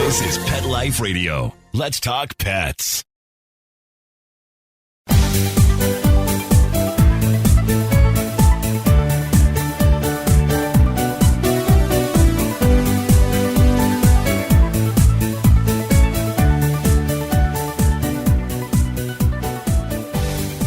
This is Pet Life Radio. Let's talk pets.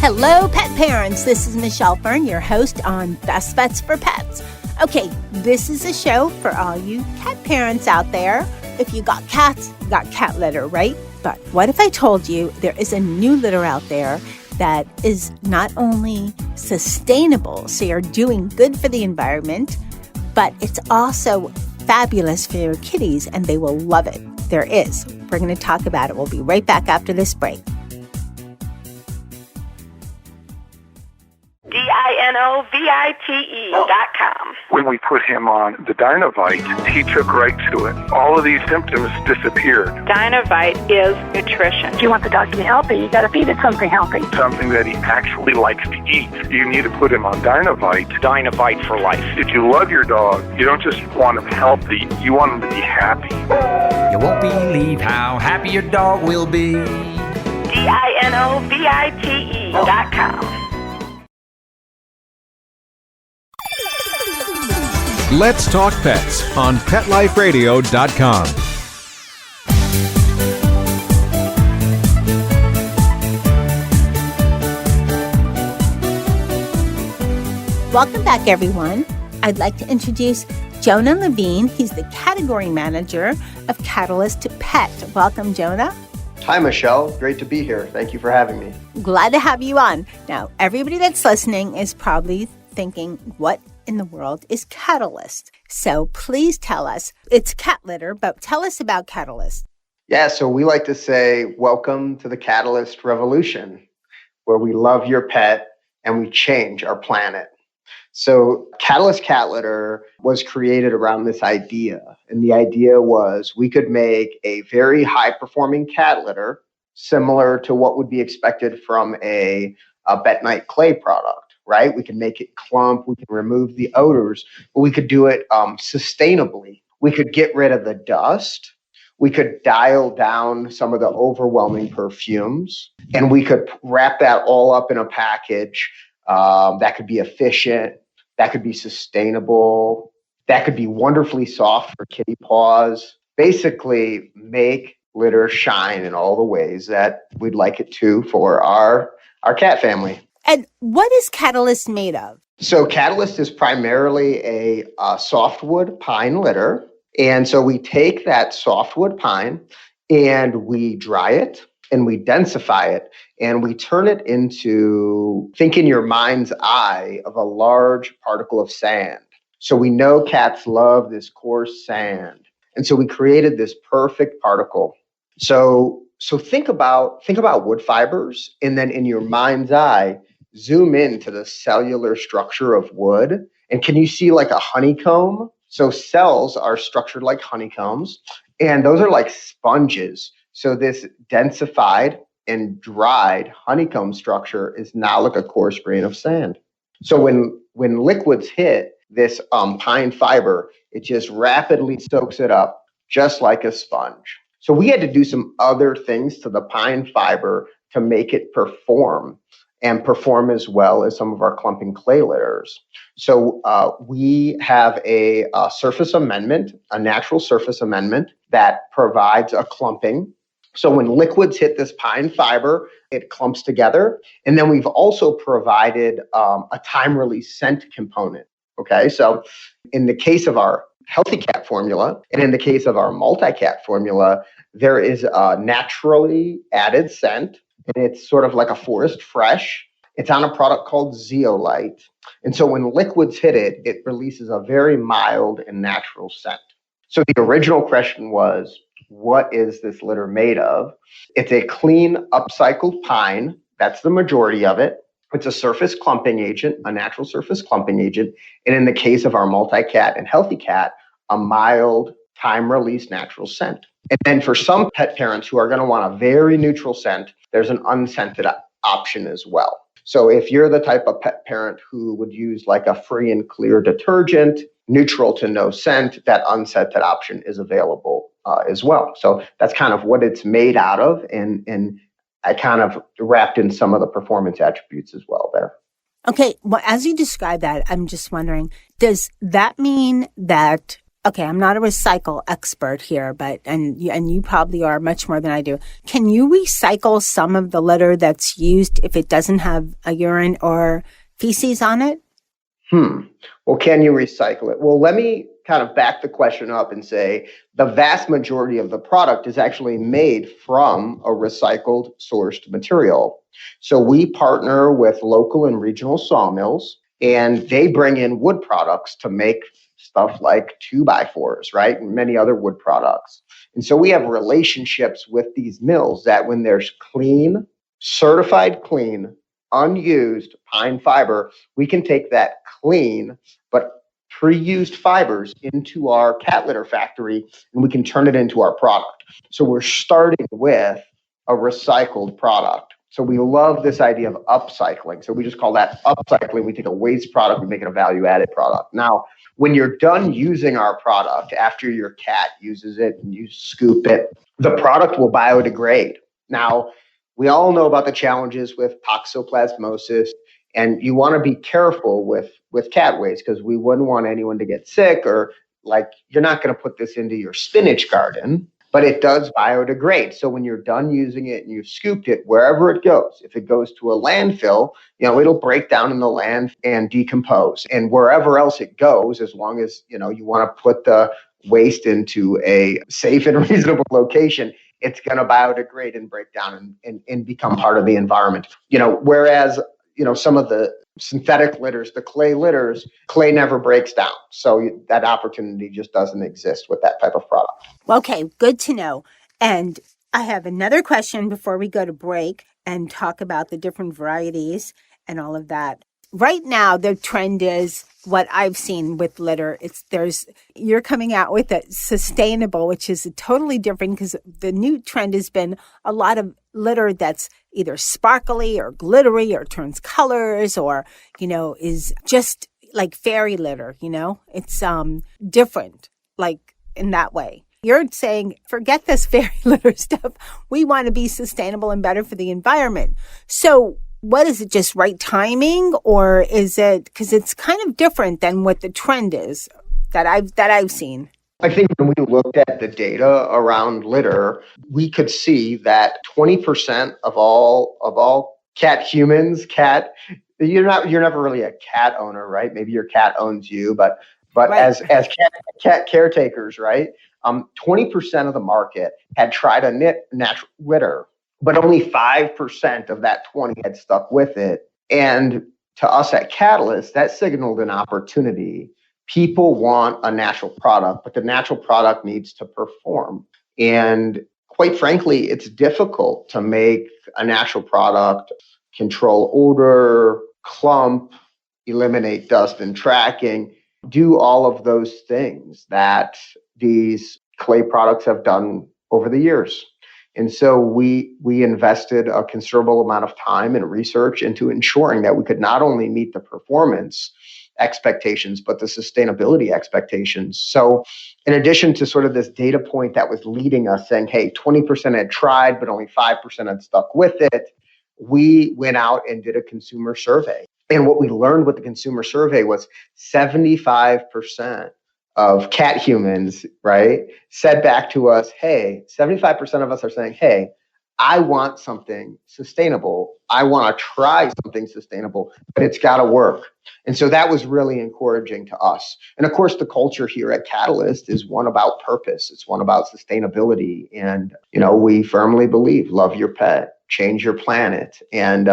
Hello, pet parents. This is Michelle Fern, your host on Best Vets for Pets. Okay, this is a show for all you cat parents out there. If you got cats, you got cat litter, right? But what if I told you there is a new litter out there that is not only sustainable, so you're doing good for the environment, but it's also fabulous for your kitties and they will love it. There is. We're going to talk about it. We'll be right back after this break. DINOVITE.com. When we put him on the Dynovite, he took right to it. All of these symptoms disappeared. Dynovite is nutrition. If you want the dog to be healthy, you got to feed it something healthy. Something that he actually likes to eat. You need to put him on Dynovite. Dynovite for life. If you love your dog, you don't just want him healthy, you want him to be happy. You won't believe how happy your dog will be. DINOVITE.com. Let's Talk Pets on PetLifeRadio.com. Welcome back, everyone. I'd like to introduce Jonah Levine. He's the category manager of Catalyst to Pet. Welcome, Jonah. Hi, Michelle. Great to be here. Thank you for having me. Glad to have you on. Now, everybody that's listening is probably thinking, what in the world is Catalyst? So please tell us. It's cat litter, but tell us about Catalyst. Yeah, so we like to say, welcome to the Catalyst Revolution, where we love your pet and we change our planet. So Catalyst Cat Litter was created around this idea. And the idea was we could make a very high-performing cat litter similar to what would be expected from a bentonite clay product. Right? We can make it clump. We can remove the odors, but we could do it sustainably. We could get rid of the dust. We could dial down some of the overwhelming perfumes, and we could wrap that all up in a package that could be efficient, that could be sustainable, that could be wonderfully soft for kitty paws. Basically, make litter shine in all the ways that we'd like it to for our cat family. And what is Catalyst made of? So Catalyst is primarily a softwood pine litter. And so we take that softwood pine and we dry it and we densify it and we turn it into, think in your mind's eye of a large particle of sand. So we know cats love this coarse sand. And so we created this perfect particle. So think about wood fibers, and then in your mind's eye, zoom into the cellular structure of wood. And can you see like a honeycomb? So cells are structured like honeycombs, and those are like sponges. So this densified and dried honeycomb structure is now like a coarse grain of sand. So when liquids hit this pine fiber, it just rapidly soaks it up just like a sponge. So we had to do some other things to the pine fiber to make it perform as well as some of our clumping clay litters. So we have a surface amendment, a natural surface amendment that provides a clumping. So when liquids hit this pine fiber, it clumps together. And then we've also provided a time-release scent component. Okay, so in the case of our Healthy Cat formula, and in the case of our Multi-Cat formula, there is a naturally added scent. And it's sort of like a forest fresh. It's on a product called Zeolite. And so when liquids hit it, it releases a very mild and natural scent. So the original question was, what is this litter made of? It's a clean, upcycled pine. That's the majority of it. It's a surface clumping agent, a natural surface clumping agent. And in the case of our Multi-Cat and Healthy Cat, a mild, time-release natural scent. And then for some pet parents who are going to want a very neutral scent, there's an unscented option as well. So if you're the type of pet parent who would use like a free and clear detergent, neutral to no scent, that unscented option is available as well. So that's kind of what it's made out of. And I kind of wrapped in some of the performance attributes as well there. Okay, well, as you describe that, I'm just wondering, does that mean that, okay, I'm not a recycle expert here, but, and you probably are much more than I do. Can you recycle some of the litter that's used if it doesn't have a urine or feces on it? Well, can you recycle it? Well, let me kind of back the question up and say the vast majority of the product is actually made from a recycled sourced material. So we partner with local and regional sawmills, and they bring in wood products to make stuff like 2x4s, right? And many other wood products. And so we have relationships with these mills that when there's clean, certified clean, unused pine fiber, we can take that clean but pre-used fibers into our cat litter factory, and we can turn it into our product. So we're starting with a recycled product. So we love this idea of upcycling. So we just call that upcycling. We take a waste product, we make it a value-added product. Now, when you're done using our product, after your cat uses it and you scoop it, the product will biodegrade. Now, we all know about the challenges with toxoplasmosis, and you want to be careful with cat waste because we wouldn't want anyone to get sick, or like you're not going to put this into your spinach garden, but it does biodegrade. So when you're done using it and you've scooped it, wherever it goes, if it goes to a landfill, it'll break down in the land and decompose. And wherever else it goes, as long as, you want to put the waste into a safe and reasonable location, it's going to biodegrade and break down and become part of the environment. Whereas, some of the synthetic litters, the clay litters, clay never breaks down. So that opportunity just doesn't exist with that type of product. Okay, good to know. And I have another question before we go to break and talk about the different varieties and all of that. Right now, the trend is what I've seen with litter. You're coming out with it sustainable, which is totally different because the new trend has been a lot of litter that's either sparkly or glittery or turns colors or, is just like fairy litter, It's different, like in that way. You're saying, forget this fairy litter stuff. We want to be sustainable and better for the environment. So what is it, just right timing, or is it because it's kind of different than what the trend is that I've seen? I think when we looked at the data around litter, we could see that 20% of all cat humans, you're never really a cat owner, right? Maybe your cat owns you, but right. as cat caretakers, right? 20% of the market had tried a natural litter, but only 5% of that 20 had stuck with it. And to us at Catalyst, that signaled an opportunity. People want a natural product, but the natural product needs to perform. And quite frankly, it's difficult to make a natural product control odor, clump, eliminate dust and tracking, do all of those things that these clay products have done over the years. And so we invested a considerable amount of time and research into ensuring that we could not only meet the performance expectations, but the sustainability expectations. So in addition to sort of this data point that was leading us saying, hey, 20% had tried, but only 5% had stuck with it, we went out and did a consumer survey. And what we learned with the consumer survey was 75% of cat humans, right, said back to us, hey, 75% of us are saying, hey, I want something sustainable. I want to try something sustainable, but it's got to work. And so that was really encouraging to us. And of course, the culture here at Catalyst is one about purpose. It's one about sustainability. And, we firmly believe, love your pet, change your planet. And,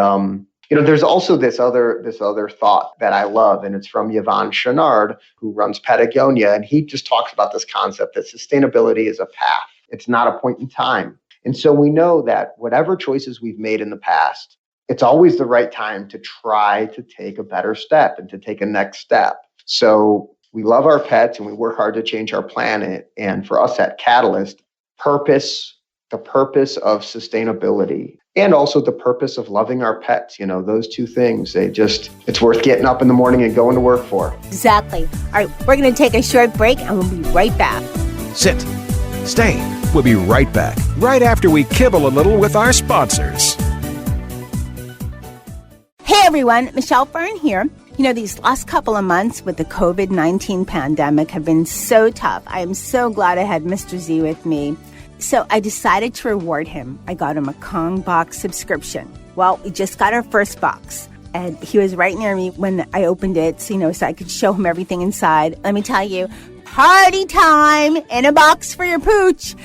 there's also this other thought that I love, and it's from Yvon Chouinard, who runs Patagonia. And he just talks about this concept that sustainability is a path. It's not a point in time. And so we know that whatever choices we've made in the past, it's always the right time to try to take a better step and to take a next step. So we love our pets and we work hard to change our planet. And for us at Catalyst, the purpose of sustainability, and also the purpose of loving our pets, those two things, it's worth getting up in the morning and going to work for. Exactly. All right, we're going to take a short break and we'll be right back. Sit. Stay. We'll be right back, right after we kibble a little with our sponsors. Hey everyone, Michelle Fern here. You know, these last couple of months with the COVID-19 pandemic have been so tough. I am so glad I had Mr. Z with me. So I decided to reward him. I got him a Kong box subscription. Well, we just got our first box. And he was right near me when I opened it, so I could show him everything inside. Let me tell you, party time in a box for your pooch.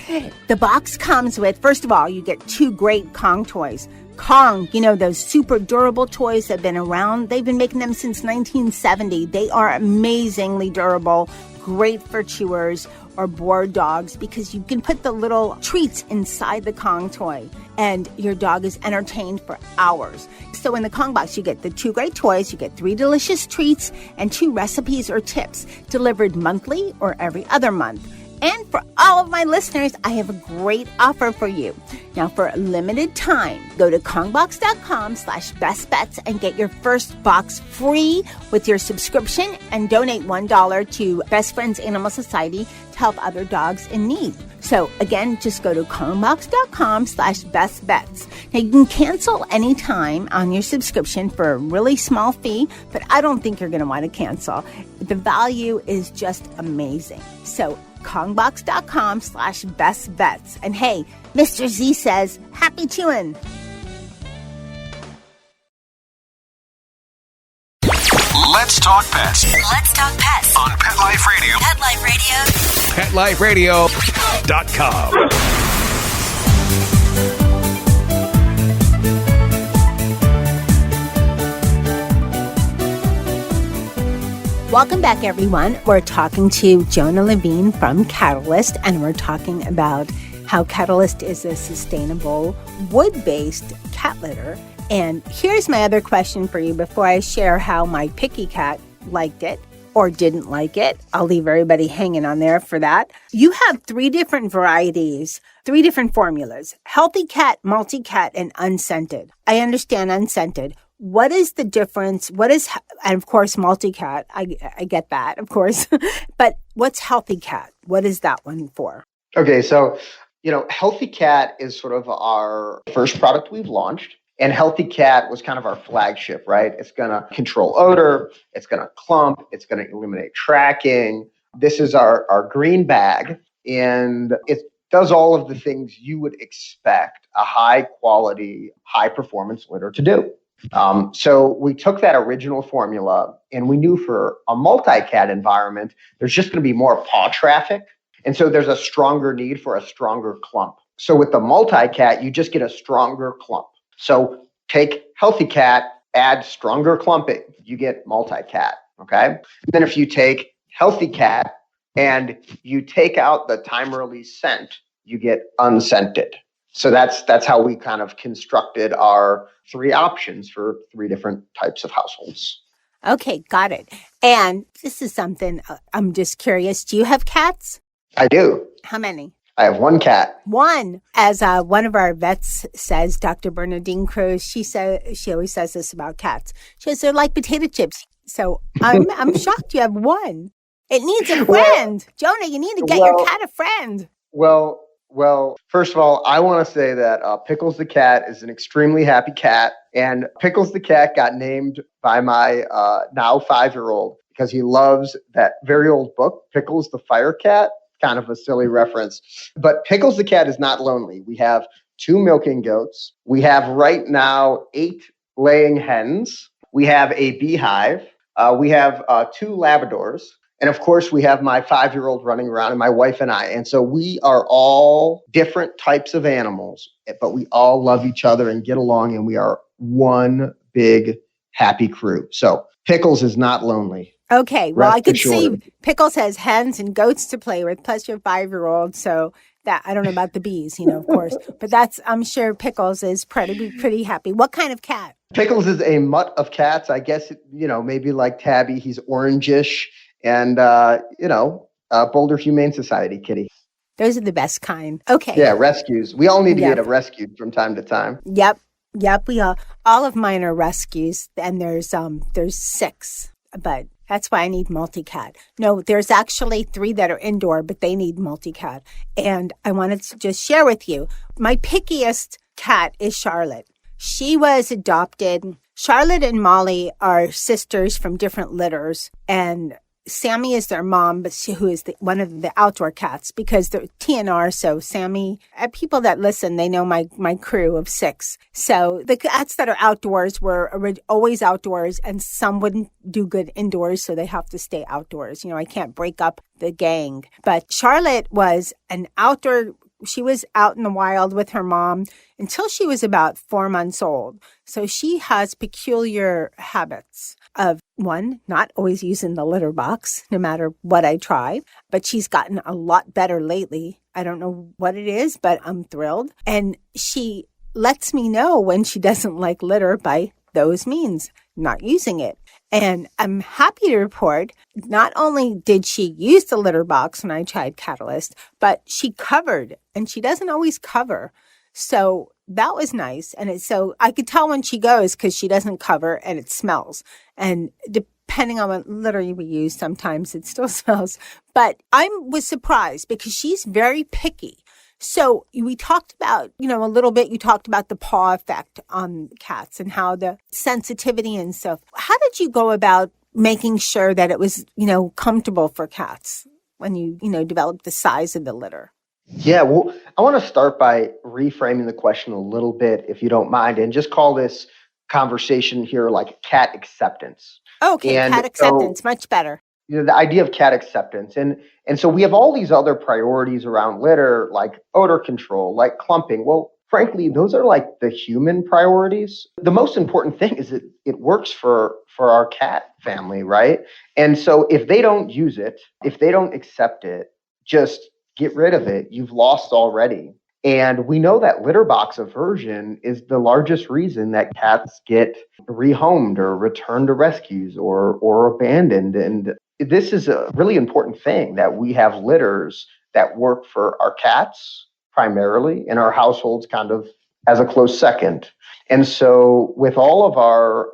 The box comes with, first of all, you get 2 great Kong toys. Kong, those super durable toys that have been around. They've been making them since 1970. They are amazingly durable, great for chewers or bored dogs because you can put the little treats inside the Kong toy and your dog is entertained for hours. So in the Kong box, you get the 2 great toys, you get 3 delicious treats, and 2 recipes or tips delivered monthly or every other month. And for all of my listeners, I have a great offer for you. Now, for a limited time, go to kongbox.com/bestbets and get your first box free with your subscription and donate $1 to Best Friends Animal Society to help other dogs in need. So again, just go to kongbox.com/bestbets. Now, you can cancel anytime on your subscription for a really small fee, but I don't think you're going to want to cancel. The value is just amazing. So kongbox.com/bestbets. And hey, Mr. Z says, happy chewing. Let's talk pets Let's talk pets on Pet Life Radio. Pet Life Radio. PetLifeRadio.com. Welcome back, everyone. We're talking to Jonah Levine from Catalyst, and we're talking about how Catalyst is a sustainable wood-based cat litter. And here's my other question for you before I share how my picky cat liked it or didn't like it. I'll leave everybody hanging on there for that. You have 3 different varieties, 3 different formulas: Healthy Cat, Multi-Cat, and Unscented. I understand unscented. What is the difference? And of course, multi-cat, I get that, of course. But what's Healthy Cat? What is that one for? Okay, so, Healthy Cat is sort of our first product we've launched. And Healthy Cat was kind of our flagship, right? It's going to control odor. It's going to clump. It's going to eliminate tracking. This is our green bag. And it does all of the things you would expect a high quality, high performance litter to do. So we took that original formula and we knew for a multi-cat environment, there's just going to be more paw traffic. And so there's a stronger need for a stronger clump. So with the multi-cat, you just get a stronger clump. So take Healthy Cat, add stronger clumping, you get multi-cat, okay? And then if you take Healthy Cat and you take out the time release scent, you get unscented. So that's how we kind of constructed our 3 options for 3 different types of households. Okay, got it. And this is something I'm just curious. Do you have cats? I do. How many? I have 1 cat. 1. As one of our vets says, Dr. Bernadine Cruz, she always says this about cats. She says they're like potato chips. So I'm shocked you have 1. It needs a friend. Jonah, you need to get your cat a friend. Well, first of all, I want to say that Pickles the cat is an extremely happy cat. And Pickles the cat got named by my now 5-year-old because he loves that very old book, Pickles the Fire Cat. Kind of a silly reference. But Pickles the cat is not lonely. We have 2 milking goats. We have right now 8 laying hens. We have a beehive. We have 2 Labradors. And of course, we have my 5-year-old running around and my wife and I. And so we are all different types of animals, but we all love each other and get along. And we are one big happy crew. So Pickles is not lonely. Okay, well, I could assured. see Pickles has hens and goats to play with, plus your 5-year-old. So that I don't know about the bees, of course, but I'm sure Pickles is pretty happy. What kind of cat? Pickles is a mutt of cats. I guess, maybe like Tabby. He's orangish and, Boulder Humane Society kitty. Those are the best kind. Okay. Yeah, rescues. We all need to get a rescue from time to time. Yep. We all of mine are rescues, and there's 6, but That's why I need multi-cat. No, there's actually 3 that are indoor, but they need multi-cat. And I wanted to just share with you, my pickiest cat is Charlotte. She was adopted. Charlotte and Molly are sisters from different litters, and Sammy is their mom, but who is one of the outdoor cats, because they're TNR. So Sammy, people that listen, they know my crew of 6. So the cats that are outdoors were always outdoors, and some wouldn't do good indoors, so they have to stay outdoors. I can't break up the gang. But Charlotte was an outdoor. She was out in the wild with her mom until she was about 4 months old. So she has peculiar habits of, one, not always using the litter box, no matter what I try. But she's gotten a lot better lately. I don't know what it is, but I'm thrilled. And she lets me know when she doesn't like litter by those means, not using it. And I'm happy to report, not only did she use the litter box when I tried Catalyst, but she covered, and she doesn't always cover. So that was nice. And so I could tell when she goes because she doesn't cover and it smells. And depending on what litter we use, sometimes it still smells. But I was surprised because she's very picky. So we talked about, a little bit, you talked about the paw effect on cats and how the sensitivity and stuff. How did you go about making sure that it was, comfortable for cats when you, developed the size of the litter? Yeah, well, I want to start by reframing the question a little bit, if you don't mind, and just call this conversation here like cat acceptance. Okay, cat acceptance, much better. The idea of cat acceptance. And so we have all these other priorities around litter, like odor control, like clumping. Well, frankly, those are like the human priorities. The most important thing is that it works for our cat family, right? And so if they don't use it, if they don't accept it, just get rid of it. You've lost already. And we know that litter box aversion is the largest reason that cats get rehomed or returned to rescues or abandoned. And this is a really important thing, that we have litters that work for our cats primarily, and our households kind of as a close second. And so with all of our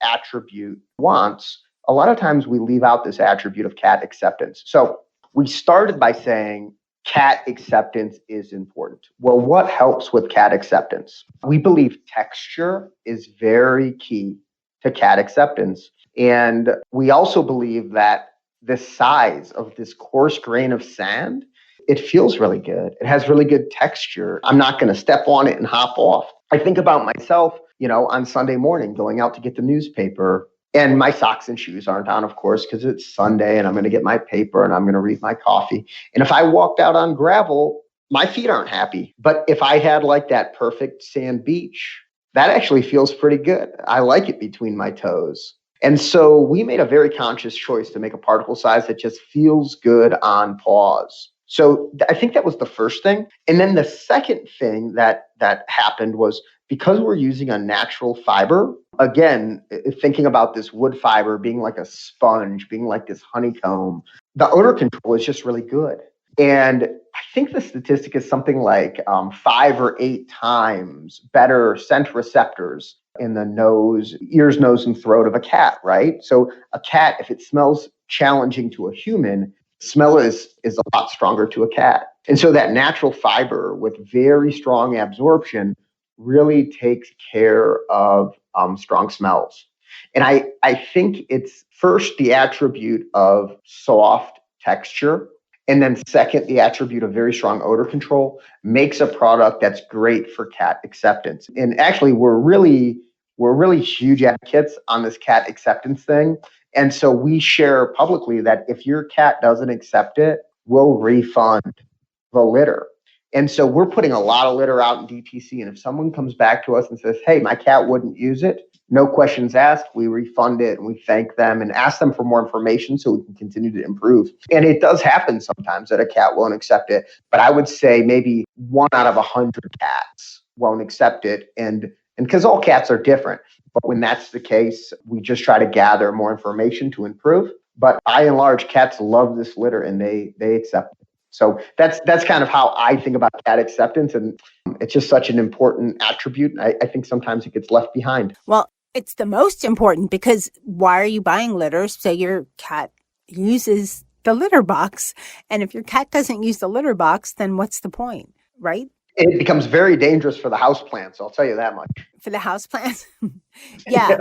attribute wants, a lot of times we leave out this attribute of cat acceptance. So we started by saying cat acceptance is important. Well, what helps with cat acceptance? We believe texture is very key to cat acceptance. And we also believe that the size of this coarse grain of sand, it feels really good. It has really good texture. I'm not going to step on it and hop off. I think about myself, on Sunday morning going out to get the newspaper, and my socks and shoes aren't on, of course, because it's Sunday and I'm going to get my paper and I'm going to read my coffee. And if I walked out on gravel, my feet aren't happy. But if I had like that perfect sand beach, that actually feels pretty good. I like it between my toes. And so we made a very conscious choice to make a particle size that just feels good on paws. So I think that was the first thing. And then the second thing that happened was, because we're using a natural fiber, again, thinking about this wood fiber being like a sponge, being like this honeycomb, the odor control is just really good. And I think the statistic is something like 5 or 8 times better scent receptors in the nose, ears, nose, and throat of a cat, right? So a cat, if it smells challenging to a human, smell is a lot stronger to a cat. And so that natural fiber with very strong absorption really takes care of strong smells. And I think it's first the attribute of soft texture, and then second, the attribute of very strong odor control makes a product that's great for cat acceptance. And actually, we're really huge advocates on this cat acceptance thing. And so we share publicly that if your cat doesn't accept it, we'll refund the litter. And so we're putting a lot of litter out in DTC. And if someone comes back to us and says, hey, my cat wouldn't use it, no questions asked, we refund it and we thank them and ask them for more information so we can continue to improve. And it does happen sometimes that a cat won't accept it. But I would say maybe 1 out of 100 cats won't accept it. And because all cats are different. But when that's the case, we just try to gather more information to improve. But by and large, cats love this litter and they accept it. So that's kind of how I think about cat acceptance. And it's just such an important attribute. I think sometimes it gets left behind. Well, It's the most important because why are you buying litter? So your cat uses the litter box. And if your cat doesn't use the litter box, then what's the point, right? It becomes very dangerous for the houseplants, I'll tell you that much. For the houseplants? Yeah.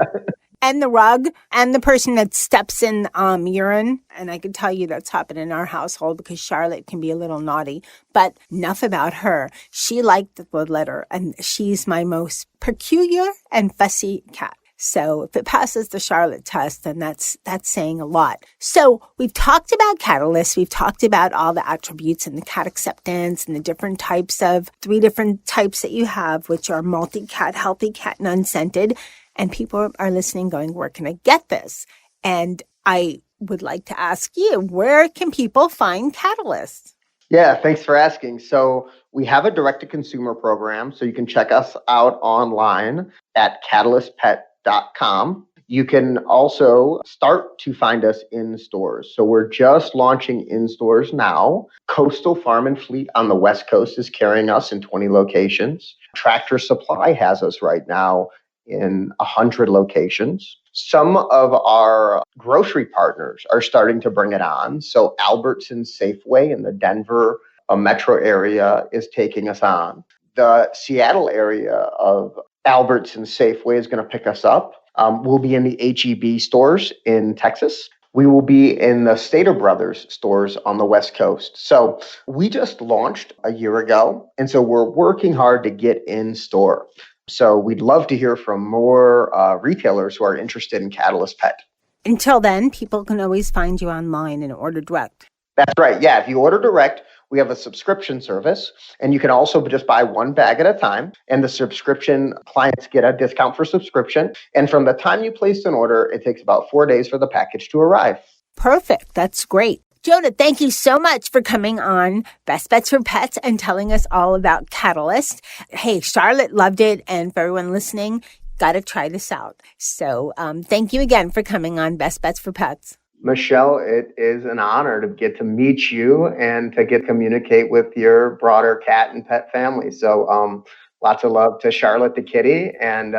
And the rug and the person that steps in urine. And I can tell you that's happened in our household because Charlotte can be a little naughty. But enough about her. She liked the litter, and she's my most peculiar and fussy cat. So if it passes the Charlotte test, then that's saying a lot. So we've talked about Catalyst. We've talked about all the attributes and the cat acceptance and the different types of 3 different types that you have, which are multi-cat, healthy cat, and unscented. And people are listening going, where can I get this? And I would like to ask you, where can people find Catalyst? Yeah, thanks for asking. So we have a direct-to-consumer program, so you can check us out online at catalystpet.com. You can also start to find us in stores. So we're just launching in stores now. Coastal Farm and Fleet on the West Coast is carrying us in 20 locations. Tractor Supply has us right now in 100 locations. Some of our grocery partners are starting to bring it on. So Albertsons Safeway in the Denver metro area is taking us on. The Seattle area of Albertsons Safeway is going to pick us up. We'll be in the H-E-B stores in Texas. We will be in the Stater Brothers stores on the West Coast. So we just launched a year ago, and so we're working hard to get in store. So we'd love to hear from more retailers who are interested in Catalyst Pet. Until then, people can always find you online and order direct. That's right. Yeah, if you order direct, we have a subscription service, and you can also just buy 1 bag at a time. And the subscription clients get a discount for subscription. And from the time you place an order, it takes about 4 days for the package to arrive. Perfect. That's great. Jonah, thank you so much for coming on Best Bets for Pets and telling us all about Catalyst. Hey, Charlotte loved it. And for everyone listening, got to try this out. So thank you again for coming on Best Bets for Pets. Michelle, it is an honor to get to meet you and to get to communicate with your broader cat and pet family. So lots of love to Charlotte the kitty, and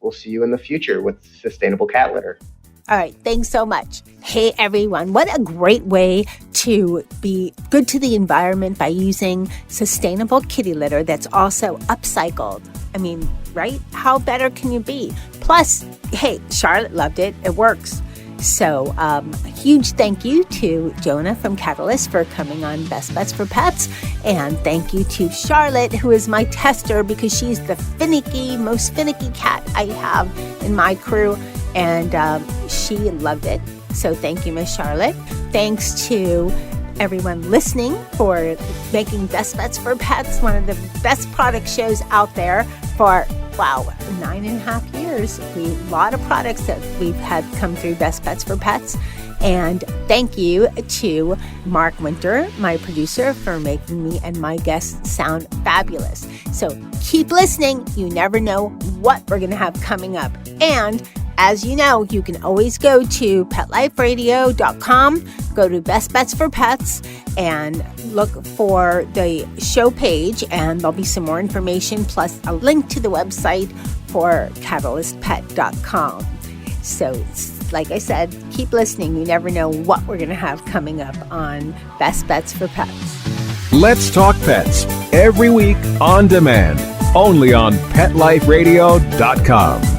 we'll see you in the future with sustainable cat litter. All right. Thanks so much. Hey, everyone. What a great way to be good to the environment by using sustainable kitty litter that's also upcycled. I mean, right? How better can you be? Plus, hey, Charlotte loved it. It works. So a huge thank you to Jonah from Catalyst for coming on Best Bets for Pets. And thank you to Charlotte, who is my tester because she's the most finicky cat I have in my crew. And she loved it. So thank you, Miss Charlotte. Thanks to everyone listening for making Best Bets for Pets one of the best product shows out there for 9.5 years. A lot of products that we've had come through Best Bets for Pets. And thank you to Mark Winter, my producer, for making me and my guests sound fabulous. So keep listening. You never know what we're going to have coming up. And as you know, you can always go to PetLifeRadio.com, go to Best Bets for Pets, and look for the show page, and there'll be some more information, plus a link to the website for CatalystPet.com. So, like I said, keep listening. You never know what we're going to have coming up on Best Bets for Pets. Let's Talk Pets, every week on demand, only on PetLifeRadio.com.